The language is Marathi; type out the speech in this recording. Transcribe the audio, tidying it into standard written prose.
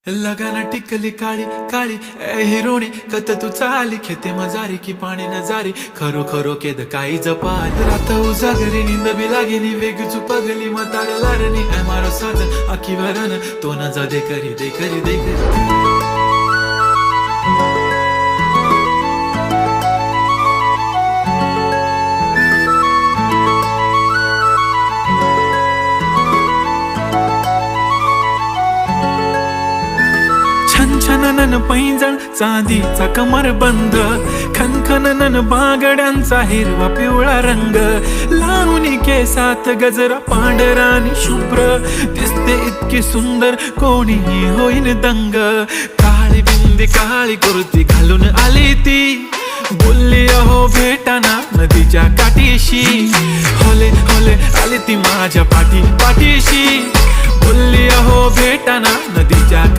लगाना टिकली काळी काळी ए हिरोणी कत तू चाली खेते मजारी की पाणी नजारी खरो खरो केद काही जपाल रात उजागरी निंद बी लागेनी वेग चुपगली मतार लारणी ए मारो साथ आखी वरन तो न जा दे करी दे करी दे करी छनछनन पैंजण चांदीचा कमरबंद खनखनन बांगड्यांचा हिरवा पिवळा रंग लावणी केसात गजरा पांढरा आणि शुभ्र दिसते इतकी सुंदर कोणीही होईन दंग काळी बिंदी काळी कुर्ती घालून आली ती बोलली अहो भेटाना नदीच्या काठीशी होले होले आली ती माझ्या पाठीशी बोलली अहो भेटाना नदीच्या